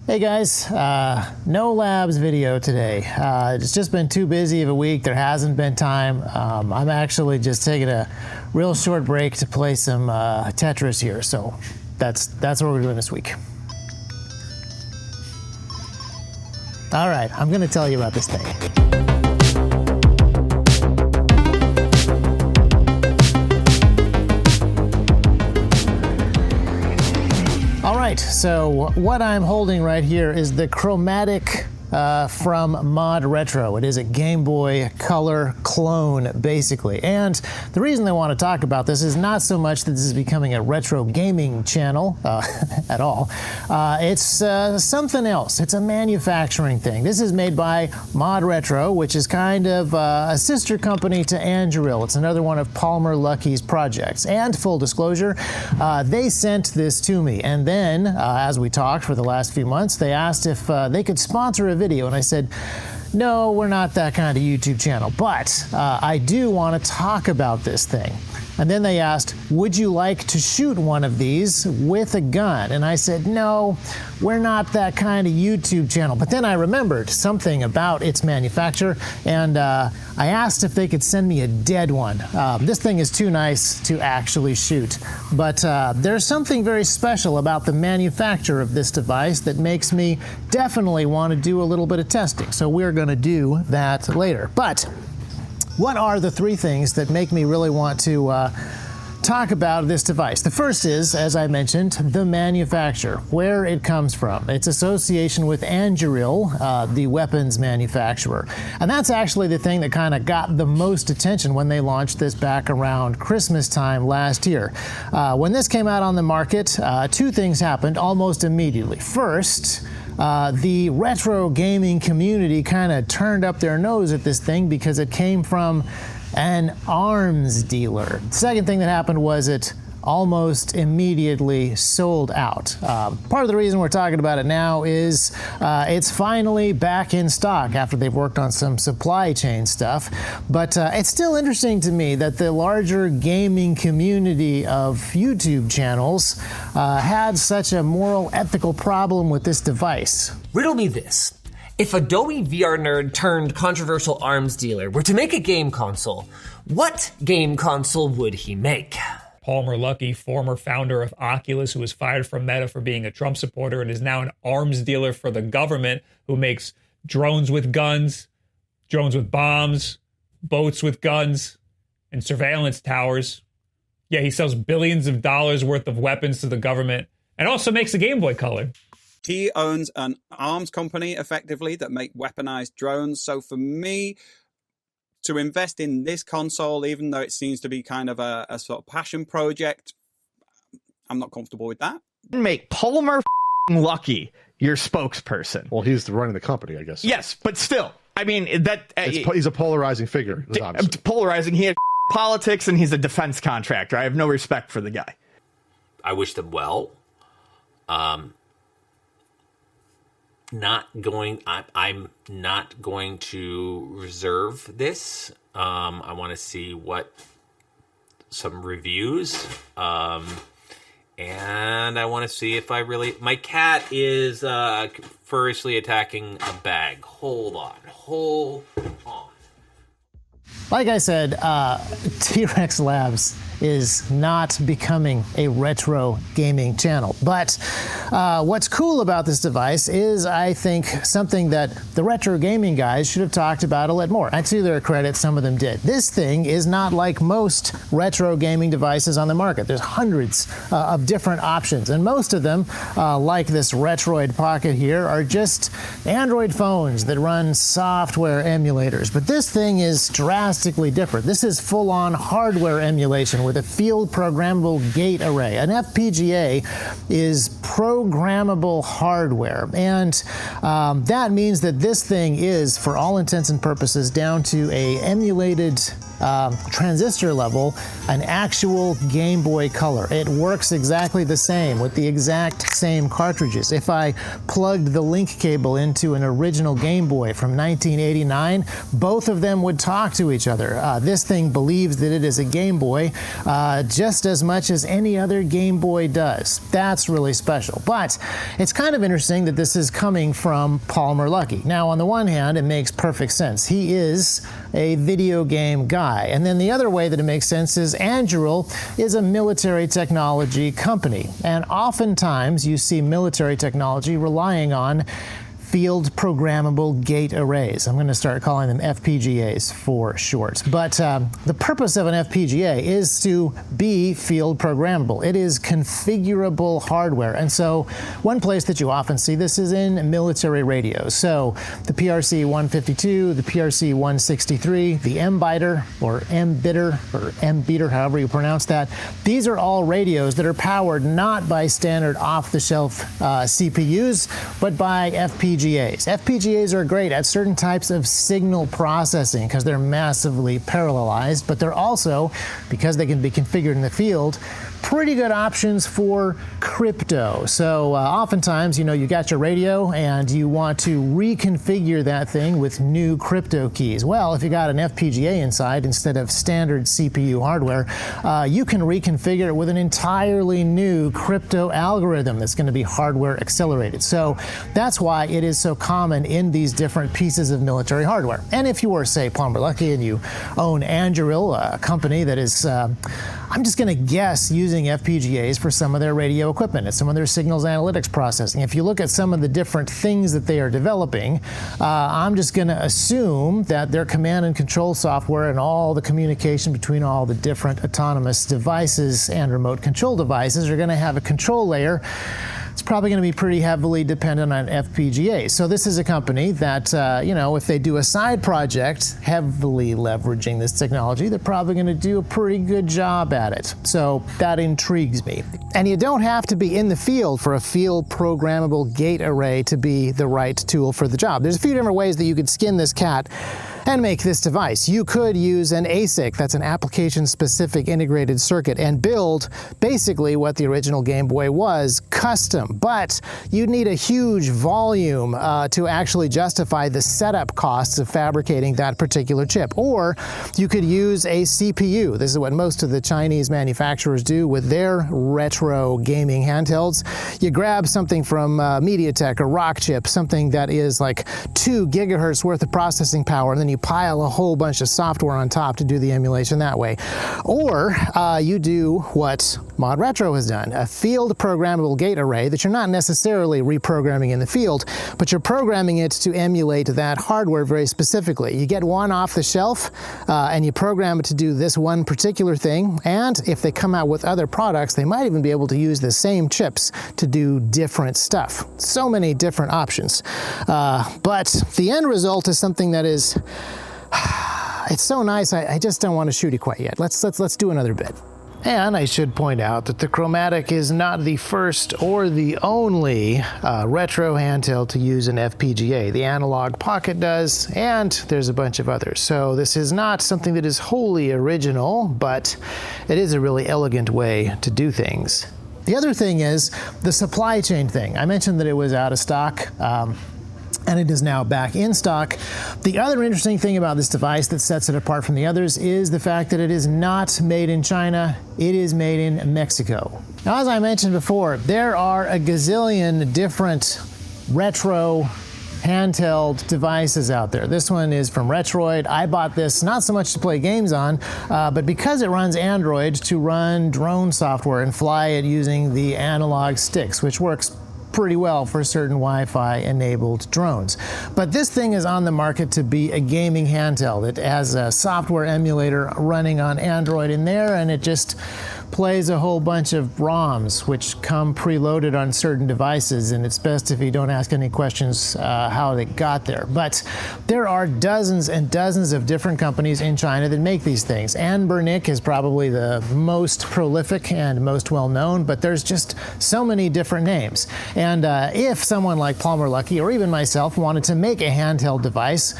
Hey guys, no labs video today. It's just been too busy of a week. There hasn't been time. I'm actually just taking a real short break to play some Tetris here. So that's what we're doing this week. All right, I'm going to tell you about this thing. All right, so what I'm holding right here is the Chromatic from ModRetro. It is a Game Boy Color clone, basically. And the reason I want to talk about this is not so much that this is becoming a retro gaming channel at all. It's something else. It's a manufacturing thing. This is made by ModRetro, which is kind of a sister company to Anduril. It's another one of Palmer Luckey's projects. And full disclosure, they sent this to me. And then, as we talked for the last few months, they asked if they could sponsor a video, and I said, no, we're not that kind of YouTube channel, but I do want to talk about this thing. And then they asked, would you like to shoot one of these with a gun? And I said, no, we're not that kind of YouTube channel. But then I remembered something about its manufacture, and I asked if they could send me a dead one. This thing is too nice to actually shoot. But there's something very special about the manufacture of this device that makes me definitely want to do a little bit of testing. So we're going to do that later. But what are the three things that make me really want to talk about this device? The first is, as I mentioned, the manufacturer, where it comes from. Its association with Anduril, the weapons manufacturer. And that's actually the thing that kind of got the most attention when they launched this back around Christmas time last year. When this came out on the market, two things happened almost immediately. First, the retro gaming community kind of turned up their nose at this thing because it came from an arms dealer. The second thing that happened was it almost immediately sold out. Part of the reason we're talking about it now is it's finally back in stock after they've worked on some supply chain stuff. But it's still interesting to me that the larger gaming community of YouTube channels had such a moral, ethical problem with this device. Riddle me this. If Adobe VR nerd turned controversial arms dealer were to make a game console, what game console would he make? Palmer Luckey, former founder of Oculus, who was fired from Meta for being a Trump supporter and is now an arms dealer for the government, who makes drones with guns, drones with bombs, boats with guns, and surveillance towers. Yeah, he sells billions of dollars worth of weapons to the government and also makes a Game Boy Color. He owns an arms company, effectively, that make weaponized drones. So for me, to invest in this console, even though it seems to be kind of a sort of passion project, I'm not comfortable with that. Make Palmer Luckey your spokesperson. Well, he's running the company, I guess. Yes, but still, I mean, that he's a polarizing figure. Polarizing. He has politics, and he's a defense contractor. I have no respect for the guy. I wish them well. I'm not going to reserve this. I want to see some reviews. And I want to see if my cat is furiously attacking a bag. Hold on. Like I said, T-Rex Labs is not becoming a retro gaming channel. But what's cool about this device is, I think, something that the retro gaming guys should have talked about a lot more. And to their credit, some of them did. This thing is not like most retro gaming devices on the market. There's hundreds of different options, and most of them, like this Retroid Pocket here, are just Android phones that run software emulators. But this thing is drastically different. This is full-on hardware emulation with a field programmable gate array. An FPGA is programmable hardware, and that means that this thing is, for all intents and purposes, down to a emulated transistor level an actual Game Boy Color. It works exactly the same with the exact same cartridges. If I plugged the link cable into an original Game Boy from 1989, both of them would talk to each other. This thing believes that it is a Game Boy just as much as any other Game Boy does. That's really special. But it's kind of interesting that this is coming from Palmer Luckey. Now, on the one hand, it makes perfect sense. He is a video game guy. And then the other way that it makes sense is Anduril is a military technology company. And oftentimes you see military technology relying on field programmable gate arrays. I'm going to start calling them FPGAs for short. But the purpose of an FPGA is to be field programmable. It is configurable hardware. And so one place that you often see this is in military radios. So the PRC-152, the PRC-163, the M-Biter or M-Bitter or M-Beater, however you pronounce that. These are all radios that are powered not by standard off-the-shelf CPUs, but by FPGAs. FPGAs are great at certain types of signal processing because they're massively parallelized, but they're also, because they can be configured in the field, pretty good options for crypto. So oftentimes, you got your radio and you want to reconfigure that thing with new crypto keys. Well, if you got an FPGA inside instead of standard CPU hardware, you can reconfigure it with an entirely new crypto algorithm that's going to be hardware accelerated. So that's why it is so common in these different pieces of military hardware. And if you were, say, Palmer Luckey and you own Anduril, a company that is, I'm just going to guess, using FPGAs for some of their radio equipment and some of their signals analytics processing. If you look at some of the different things that they are developing, I'm just going to assume that their command and control software and all the communication between all the different autonomous devices and remote control devices are going to have a control layer. It's probably going to be pretty heavily dependent on FPGAs. So this is a company that, if they do a side project heavily leveraging this technology, they're probably going to do a pretty good job at it. So that intrigues me. And you don't have to be in the field for a field programmable gate array to be the right tool for the job. There's a few different ways that you could skin this cat and make this device. You could use an ASIC, that's an application-specific integrated circuit, and build basically what the original Game Boy was, custom. But you'd need a huge volume to actually justify the setup costs of fabricating that particular chip. Or you could use a CPU. This is what most of the Chinese manufacturers do with their retro gaming handhelds. You grab something from MediaTek or Rockchip, something that is like 2 gigahertz worth of processing power, and then you pile a whole bunch of software on top to do the emulation that way. Or you do what ModRetro has done, a field programmable gate array that you're not necessarily reprogramming in the field, but you're programming it to emulate that hardware very specifically. You get one off the shelf and you program it to do this one particular thing, and if they come out with other products, they might even be able to use the same chips to do different stuff. So many different options. But the end result is something that is it's so nice, I just don't want to shoot it quite yet. Let's do another bit. And I should point out that the Chromatic is not the first or the only retro handheld to use an FPGA. The Analog Pocket does, and there's a bunch of others. So this is not something that is wholly original, but it is a really elegant way to do things. The other thing is the supply chain thing. I mentioned that it was out of stock. And it is now back in stock. The other interesting thing about this device that sets it apart from the others is the fact that it is not made in China, it is made in Mexico. Now, as I mentioned before, there are a gazillion different retro handheld devices out there. This one is from Retroid. I bought this not so much to play games on, but because it runs Android, to run drone software and fly it using the analog sticks, which works pretty well for certain Wi-Fi enabled drones. But this thing is on the market to be a gaming handheld. It has a software emulator running on Android in there, and it just plays a whole bunch of ROMs which come preloaded on certain devices, and it's best if you don't ask any questions how they got there. But there are dozens and dozens of different companies in China that make these things. Anbernic is probably the most prolific and most well known, but there's just so many different names. And if someone like Palmer Luckey or even myself wanted to make a handheld device,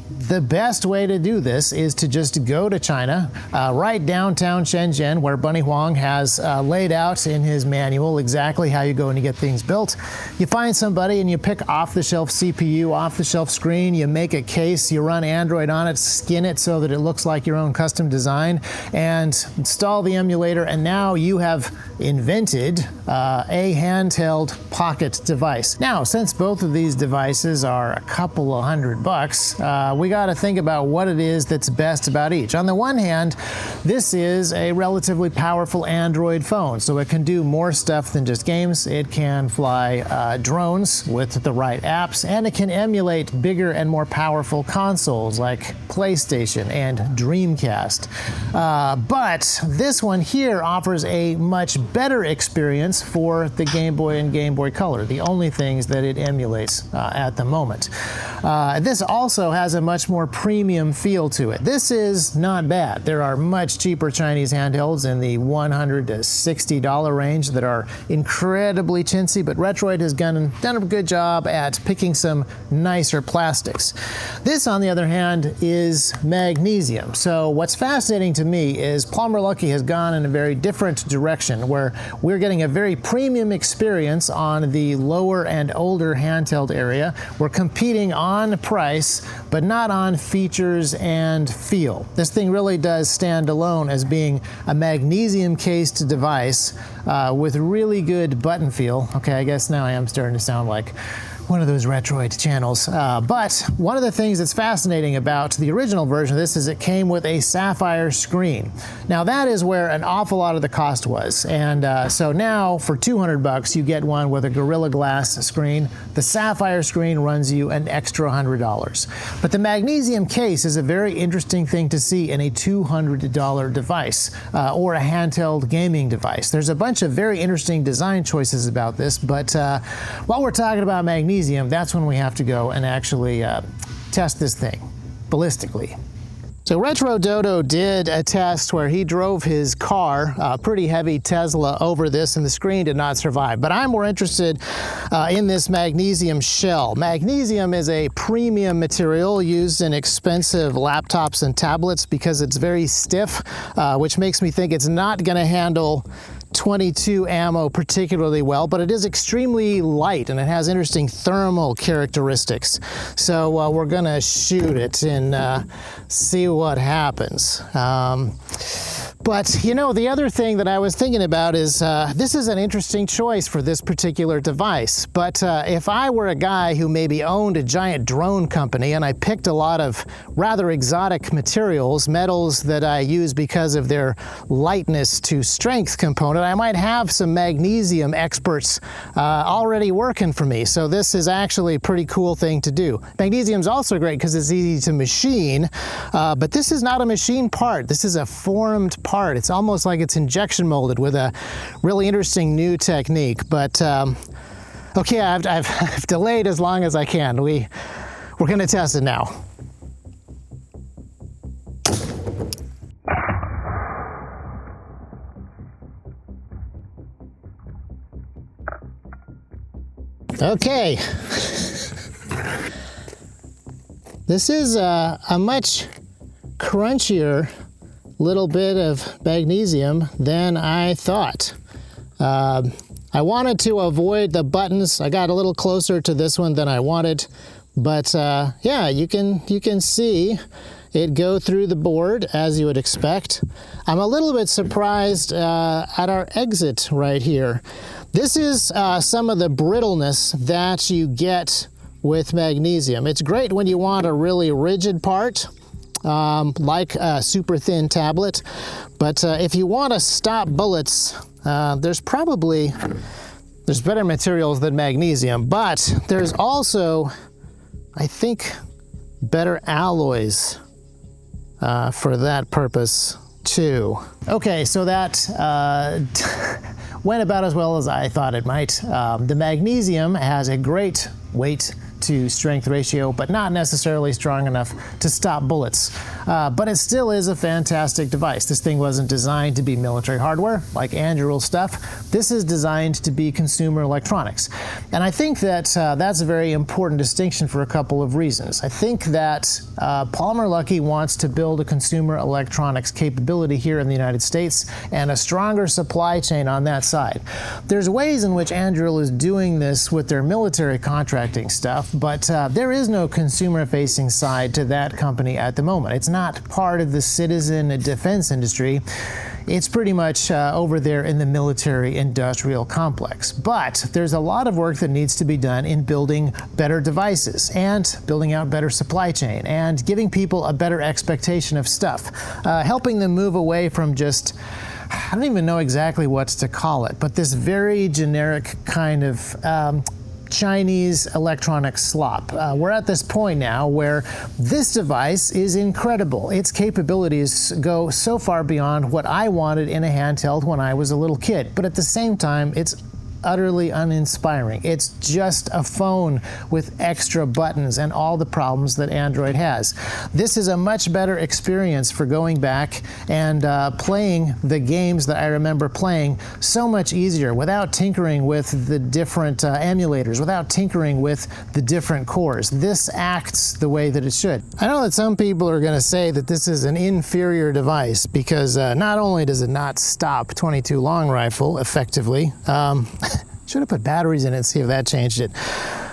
the best way to do this is to just go to China, right downtown Shenzhen, where Bunny Huang has laid out in his manual exactly how you go and you get things built. You find somebody and you pick off-the-shelf CPU, off-the-shelf screen, you make a case, you run Android on it, skin it so that it looks like your own custom design, and install the emulator, and now you have invented a handheld pocket device. Now, since both of these devices are a couple of $100, we got to think about what it is that's best about each. On the one hand, this is a relatively powerful Android phone, so it can do more stuff than just games. It can fly drones with the right apps, and it can emulate bigger and more powerful consoles like PlayStation and Dreamcast. But this one here offers a much better experience for the Game Boy and Game Boy Color, the only things that it emulates at the moment. This also has a much more premium feel to it. This is not bad. There are much cheaper Chinese handhelds in the $100 to $60 range that are incredibly chintzy, but Retroid has done a good job at picking some nicer plastics. This, on the other hand, is magnesium. So what's fascinating to me is Palmer Luckey has gone in a very different direction, where we're getting a very premium experience on the lower and older handheld area. We're competing on price, but not on features and feel. This thing really does stand alone as being a magnesium-cased device with really good button feel. Okay, I guess now I am starting to sound like one of those Retroid channels. But one of the things that's fascinating about the original version of this is it came with a sapphire screen. Now that is where an awful lot of the cost was. And so now for $200 you get one with a Gorilla Glass screen. The sapphire screen runs you an extra $100. But the magnesium case is a very interesting thing to see in a $200 device or a handheld gaming device. There's a bunch of very interesting design choices about this, but while we're talking about magnesium, that's when we have to go and actually test this thing ballistically. So Retro Dodo did a test where he drove his car, a pretty heavy Tesla, over this, and the screen did not survive. But I'm more interested in this magnesium shell. Magnesium is a premium material used in expensive laptops and tablets because it's very stiff, which makes me think it's not going to handle 22 ammo particularly well, but it is extremely light and it has interesting thermal characteristics. So we're gonna shoot it and see what happens. But you know, the other thing that I was thinking about is this is an interesting choice for this particular device. But if I were a guy who maybe owned a giant drone company and I picked a lot of rather exotic materials, metals that I use because of their lightness to strength component, I might have some magnesium experts already working for me. So this is actually a pretty cool thing to do. Magnesium is also great because it's easy to machine, but this is not a machine part. This is a formed part. It's almost like it's injection molded with a really interesting new technique. But okay, I've delayed as long as I can. We're going to test it now. Okay. This is a much crunchier little bit of magnesium than I thought. I wanted to avoid the buttons. I got a little closer to this one than I wanted, but yeah, you can see it go through the board as you would expect. I'm a little bit surprised at our exit right here. This is some of the brittleness that you get with magnesium. It's great when you want a really rigid part, like a super thin tablet, but if you want to stop bullets, there's better materials than magnesium, but there's also, I think, better alloys for that purpose too. Okay, so that went about as well as I thought it might. The magnesium has a great weight to strength ratio, but not necessarily strong enough to stop bullets. But it still is a fantastic device. This thing wasn't designed to be military hardware like Anduril stuff. This is designed to be consumer electronics. And I think that that's a very important distinction for a couple of reasons. I think that Palmer Luckey wants to build a consumer electronics capability here in the United States and a stronger supply chain on that side. There's ways in which Anduril is doing this with their military contracting stuff, but there is no consumer-facing side to that company at the moment. It's not part of the citizen defense industry. It's pretty much over there in the military-industrial complex. But there's a lot of work that needs to be done in building better devices and building out better supply chain and giving people a better expectation of stuff, helping them move away from just, I don't even know exactly what to call it, but this very generic kind of Chinese electronic slop. We're at this point now where this device is incredible. Its capabilities go so far beyond what I wanted in a handheld when I was a little kid, but at the same time, it's utterly uninspiring. It's just a phone with extra buttons and all the problems that Android has. This is a much better experience for going back and playing the games that I remember playing so much easier without tinkering with the different emulators, without tinkering with the different cores. This acts the way that it should. I know that some people are going to say that this is an inferior device because not only does it not stop 22 long rifle effectively, should have put batteries in it and see if that changed it.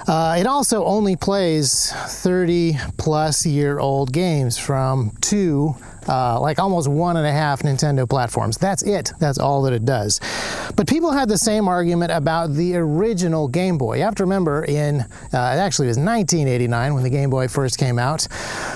It also only plays 30-plus-year-old games from two, like almost 1.5 Nintendo platforms. That's it. That's all that it does. But people had the same argument about the original Game Boy. You have to remember it actually was 1989 when the Game Boy first came out.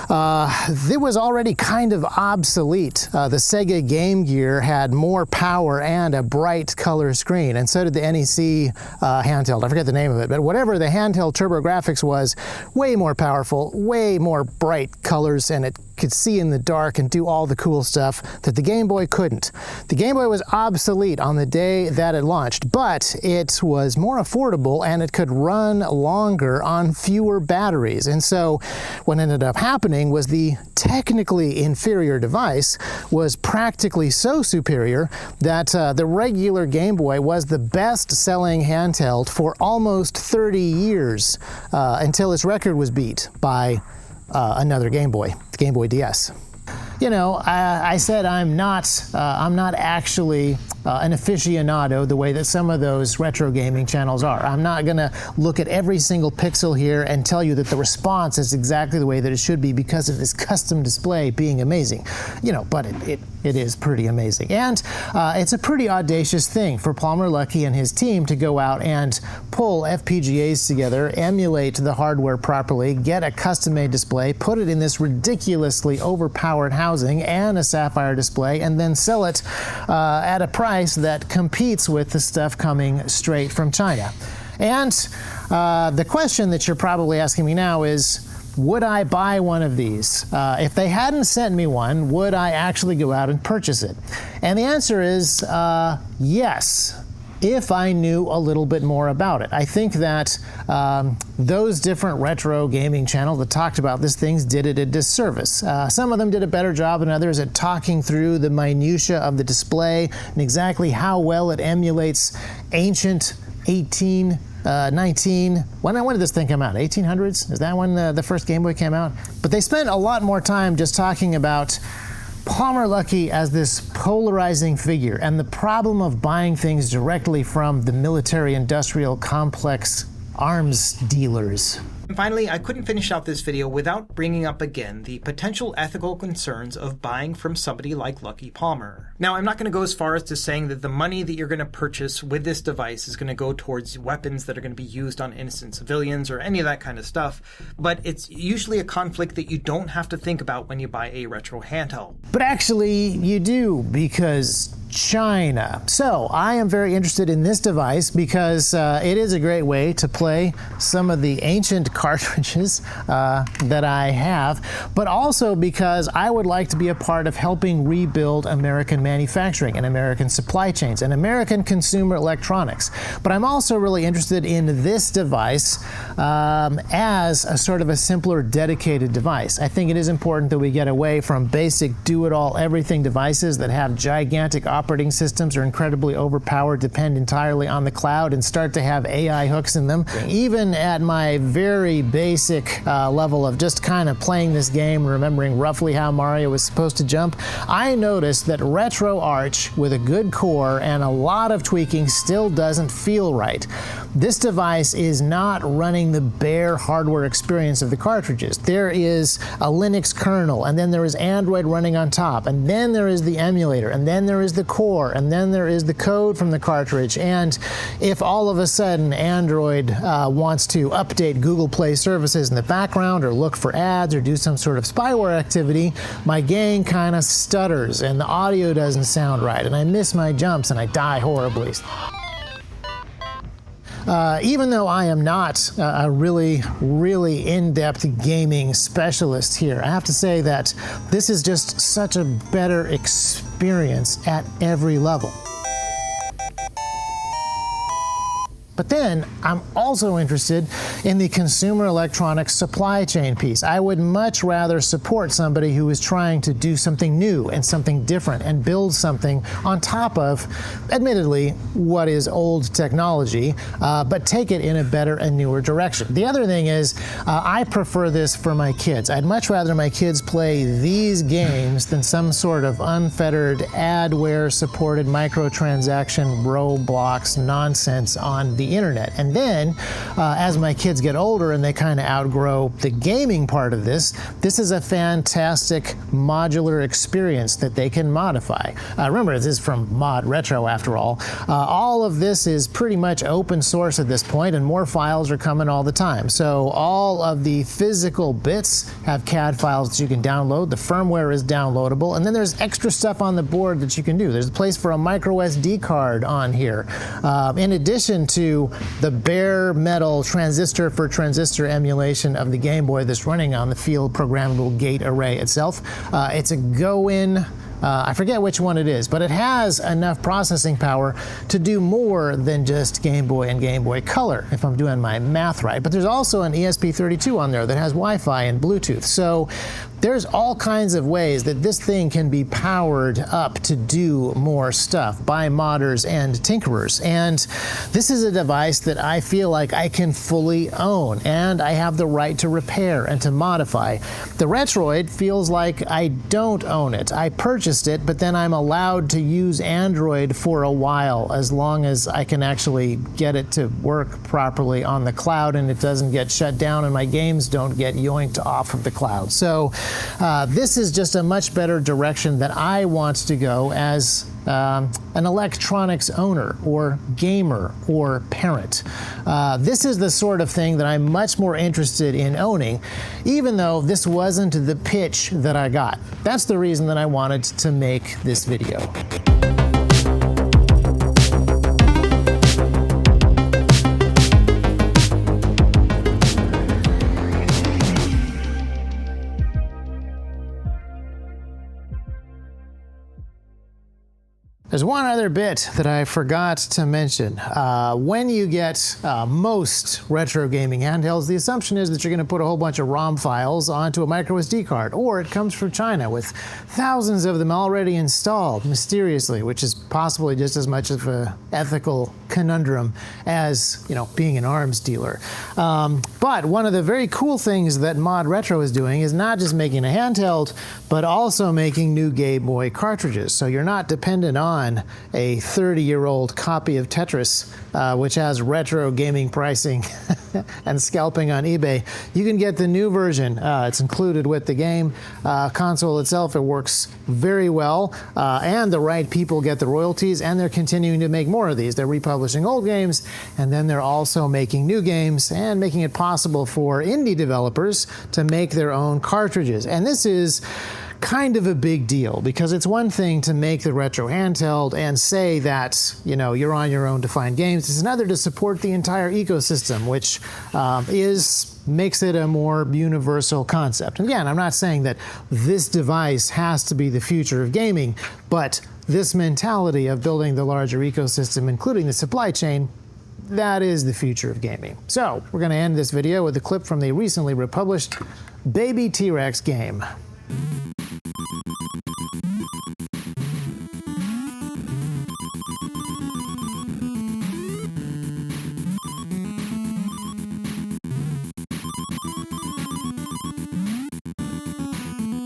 It was already kind of obsolete. The Sega Game Gear had more power and a bright color screen, and so did the NEC handheld. I forget the name of it, but whatever the handheld TurboGrafx was, way more powerful, way more bright colors, and it could see in the dark and do all the cool stuff that the Game Boy couldn't. The Game Boy was obsolete on the day that it launched, but it was more affordable and it could run longer on fewer batteries. And so what ended up happening was the technically inferior device was practically so superior that the regular Game Boy was the best-selling handheld for almost 30 years until its record was beat by another Game Boy, the Game Boy DS. You know, I said I'm not actually an aficionado the way that some of those retro gaming channels are. I'm not gonna look at every single pixel here and tell you that the response is exactly the way that it should be because of this custom display being amazing. You know, but it is pretty amazing. And it's a pretty audacious thing for Palmer Luckey and his team to go out and pull FPGAs together, emulate the hardware properly, get a custom-made display, put it in this ridiculously overpowered housing and a sapphire display, and then sell it at a price that competes with the stuff coming straight from China. And the question that you're probably asking me now is, would I buy one of these? If they hadn't sent me one, would I actually go out and purchase it? And the answer is yes, if I knew a little bit more about it. I think that those different retro gaming channels that talked about these things did it a disservice. Some of them did a better job than others at talking through the minutia of the display and exactly how well it emulates ancient 19, when did this thing come out? 1800s? Is that when the first Game Boy came out? But they spent a lot more time just talking about Palmer Luckey as this polarizing figure and the problem of buying things directly from the military-industrial complex arms dealers. And finally, I couldn't finish out this video without bringing up again the potential ethical concerns of buying from somebody like Luckey Palmer. Now, I'm not going to go as far as to saying that the money that you're going to purchase with this device is going to go towards weapons that are going to be used on innocent civilians or any of that kind of stuff, but it's usually a conflict that you don't have to think about when you buy a retro handheld. But actually, you do, because China. So I am very interested in this device because it is a great way to play some of the ancient cartridges that I have, but also because I would like to be a part of helping rebuild American manufacturing and American supply chains and American consumer electronics. But I'm also really interested in this device as a sort of a simpler, dedicated device. I think it is important that we get away from basic do-it-all everything devices that have gigantic operating systems, are incredibly overpowered, depend entirely on the cloud, and start to have AI hooks in them. Even at my very basic level of just kind of playing this game, remembering roughly how Mario was supposed to jump, I noticed that RetroArch with a good core and a lot of tweaking still doesn't feel right. This device is not running the bare hardware experience of the cartridges. There is a Linux kernel, and then there is Android running on top, and then there is the emulator, and then there is the core, and then there is the code from the cartridge. And if all of a sudden Android wants to update Google Play services in the background, or look for ads, or do some sort of spyware activity, my game kind of stutters, and the audio doesn't sound right, and I miss my jumps, and I die horribly. Even though I am not a really in-depth gaming specialist here, I have to say that this is just such a better experience at every level. But then I'm also interested in the consumer electronics supply chain piece. I would much rather support somebody who is trying to do something new and something different and build something on top of, admittedly, what is old technology, but take it in a better and newer direction. The other thing is, I prefer this for my kids. I'd much rather my kids play these games than some sort of unfettered adware-supported microtransaction Roblox nonsense on the internet. And then, as my kids get older and they kind of outgrow the gaming part of this, this is a fantastic modular experience that they can modify. Remember, this is from ModRetro after all. All of this is pretty much open source at this point, and more files are coming all the time. So all of the physical bits have CAD files that you can download. The firmware is downloadable, and then there's extra stuff on the board that you can do. There's a place for a micro SD card on here. In addition to the bare metal transistor for transistor emulation of the Game Boy that's running on the field programmable gate array itself. It's a go-in, I forget which one it is, but it has enough processing power to do more than just Game Boy and Game Boy Color, if I'm doing my math right. But there's also an ESP32 on there that has Wi-Fi and Bluetooth. So there's all kinds of ways that this thing can be powered up to do more stuff by modders and tinkerers. And this is a device that I feel like I can fully own, and I have the right to repair and to modify. The Retroid feels like I don't own it. I purchased it, but then I'm allowed to use Android for a while, as long as I can actually get it to work properly on the cloud and it doesn't get shut down and my games don't get yoinked off of the cloud. So this is just a much better direction that I want to go as an electronics owner or gamer or parent. This is the sort of thing that I'm much more interested in owning, even though this wasn't the pitch that I got. That's the reason that I wanted to make this video. There's one other bit that I forgot to mention. When you get most retro gaming handhelds, the assumption is that you're going to put a whole bunch of ROM files onto a micro SD card, or it comes from China with thousands of them already installed mysteriously, which is possibly just as much of an ethical conundrum as, you know, being an arms dealer. But one of the very cool things that ModRetro is doing is not just making a handheld, but also making new Game Boy cartridges. So you're not dependent on a 30-year-old copy of Tetris, which has retro gaming pricing and scalping on eBay. You can get the new version. It's included with the game console itself. It works very well, and the right people get the royalties, and they're continuing to make more of these. They're republishing old games, and then they're also making new games and making it possible for indie developers to make their own cartridges. And this is kind of a big deal, because it's one thing to make the retro handheld and say that, you know, you're on your own to find games. It's another to support the entire ecosystem, which makes it a more universal concept. And again, I'm not saying that this device has to be the future of gaming, but this mentality of building the larger ecosystem, including the supply chain, that is the future of gaming. So we're going to end this video with a clip from the recently republished Baby T-Rex game.